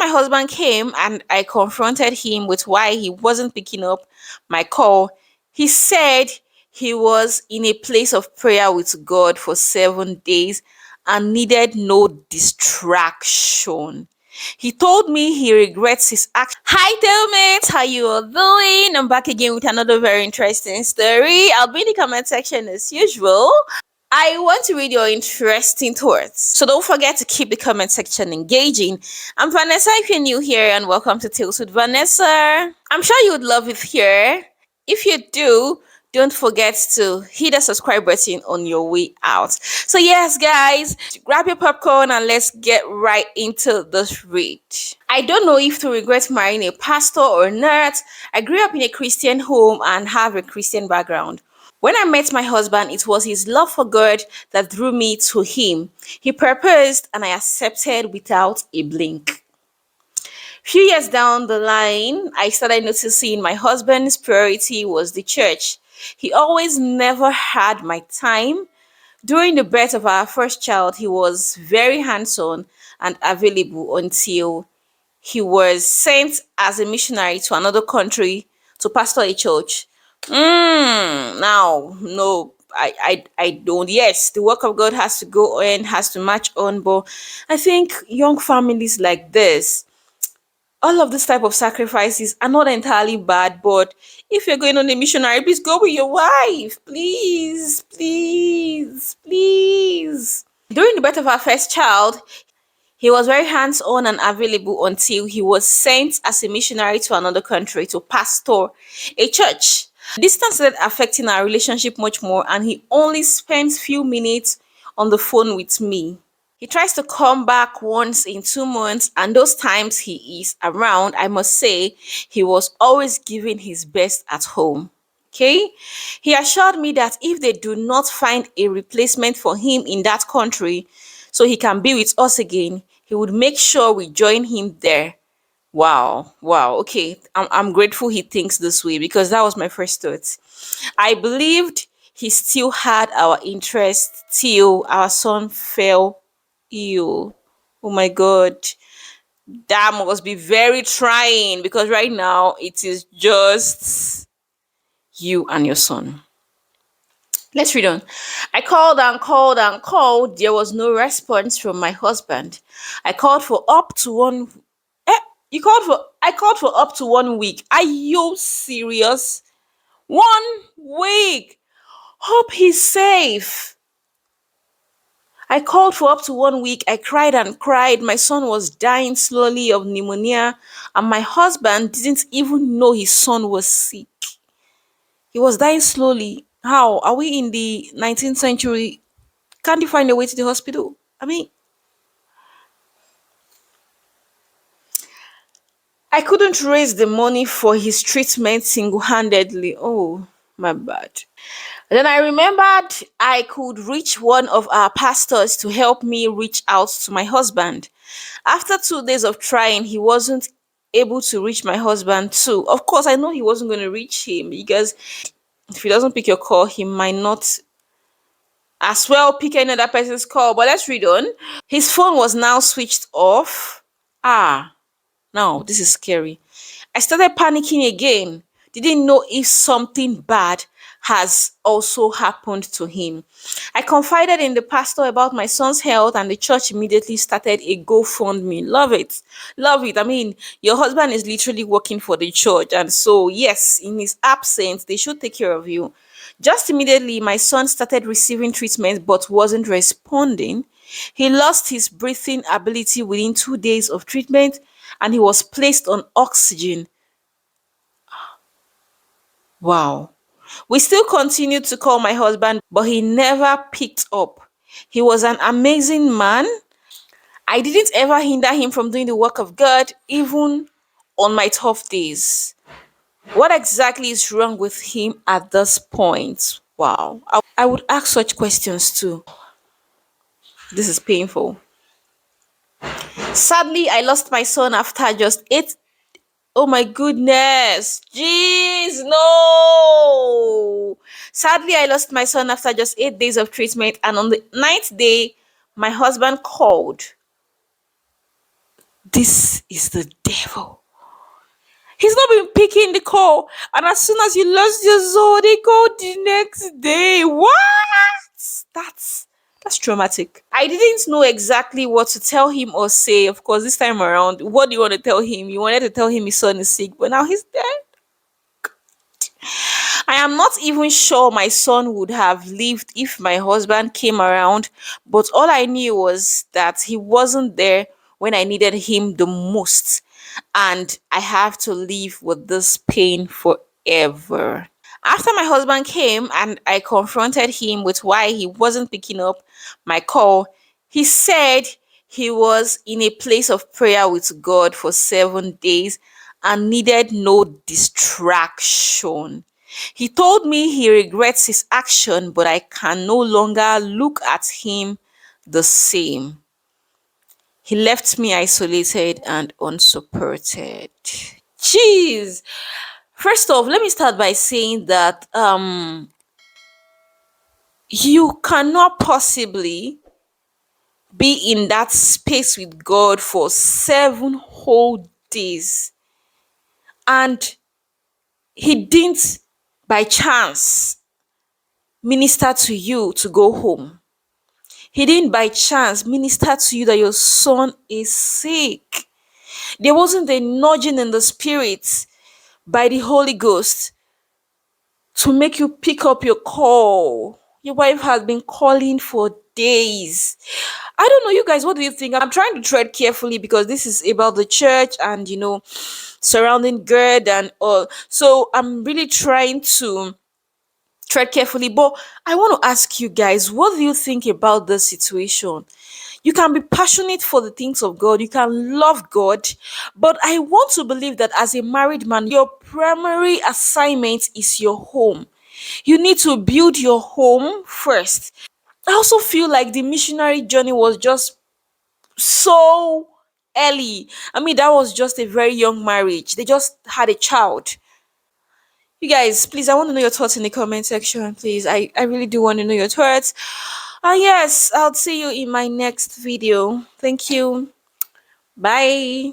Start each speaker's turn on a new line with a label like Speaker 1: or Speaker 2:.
Speaker 1: my husband came and I confronted him with why he wasn't picking up my call, he said he was in a place of prayer with God for 7 days and needed no distraction. He told me he regrets his action. Hi, Tailmates, how you all doing? I'm back again with another very interesting story. I'll be in the comment section as usual. I want to read your interesting thoughts. So don't forget to keep the comment section engaging. I'm Vanessa if you're new here, and welcome to Tales with Vanessa. I'm sure you would love it here. If you do, don't forget to hit the subscribe button on your way out. So yes, guys, grab your popcorn and let's get right into this read. I don't know if to regret marrying a pastor or not. I grew up in a Christian home and have a Christian background. When I met my husband, it was his love for God that drew me to him. He proposed and I accepted without a blink. Few years down the line, I started noticing my husband's priority was the church. He always never had my time. During the birth of our first child, he was very hands-on and available until he was sent as a missionary to another country to pastor a church. Now, no, I don't. Yes, the work of God has to go on, has to match on, but I think young families like this, all of this type of sacrifices are not entirely bad, but if you're going on a missionary, please go with your wife. Please, please, please. During the birth of our first child, he was very hands on and available until he was sent as a missionary to another country to pastor a church. Distance started affecting our relationship much more, and he only spends few minutes on the phone with me. He tries to come back once in 2 months, and those times he is around, I must say, he was always giving his best at home. Okay? He assured me that if they do not find a replacement for him in that country so he can be with us again, he would make sure we join him there. Wow, wow. Okay, I'm grateful he thinks this way because that was my first thought. I believed he still had our interest till our son fell ill. Oh my God, that must be very trying because right now it is just you and your son. Let's read on. I called and called and called. There was no response from my husband. I called for up to one. Eh, you called for. I called for up to 1 week. Are you serious? 1 week. Hope he's safe. I called for up to 1 week. I cried and cried. My son was dying slowly of pneumonia, and my husband didn't even know his son was sick. He was dying slowly. How? Are we in the 19th century? Can't you find a way to the hospital? I mean, I couldn't raise the money for his treatment single handedly. Oh, my bad. Then I remembered I could reach one of our pastors to help me reach out to my husband. After 2 days of trying, he wasn't able to reach my husband too. Of course, I know he wasn't going to reach him because if he doesn't pick your call, he might not as well pick another person's call. But let's read on. His phone was now switched off. Ah, now this is scary. I started panicking again. Didn't know if something bad has also happened to him. I confided in the pastor about my son's health, and the church immediately started a GoFundMe. Love it. Love it. I mean, your husband is literally working for the church, and so, yes, in his absence, they should take care of you. Just immediately, my son started receiving treatment but wasn't responding. He lost his breathing ability within 2 days of treatment and he was placed on oxygen. Wow. We still continued to call my husband, but he never picked up. He was an amazing man. I didn't ever hinder him from doing the work of God, even on my tough days. What exactly is wrong with him at this point? Wow. I would ask such questions too. This is painful. Sadly, I lost my son after just 8. Oh my goodness. Jeez, no. Sadly, I lost my son after just 8 days of treatment. And on the ninth day, my husband called. This is the devil. He's not been picking the call. And as soon as you lost your soul, they called the next day. What? That's traumatic. I didn't know exactly what to tell him or say. Of course, this time around, what do you want to tell him? You wanted to tell him his son is sick, but now he's dead. I am not even sure my son would have lived if my husband came around, but all I knew was that he wasn't there when I needed him the most. And I have to live with this pain forever. After my husband came and I confronted him with why he wasn't picking up my call, he said he was in a place of prayer with God for 7 days and needed no distraction. He told me he regrets his action, but I can no longer look at him the same. He left me isolated and unsupported. Jeez. First off, let me start by saying that you cannot possibly be in that space with God for 7 whole days and he didn't by chance minister to you to go home. He didn't by chance minister to you that your son is sick. There wasn't a nudging in the spirit by the Holy Ghost to make you pick up your call. Your wife has been calling for days. I don't know, you guys, what do you think? I'm trying to tread carefully because this is about the church and, surrounding God and all. So I'm really trying to tread carefully. But I want to ask you guys, what do you think about this situation? You can be passionate for the things of God, you can love God, but I want to believe that as a married man, your primary assignment is your home. You need to build your home first. I also feel like the missionary journey was just so early. I mean, that was just a very young marriage. They just had a child. You guys, please, I want to know your thoughts in the comment section. Please, I really do want to know your thoughts. Yes, I'll see you in my next video. Thank you. Bye.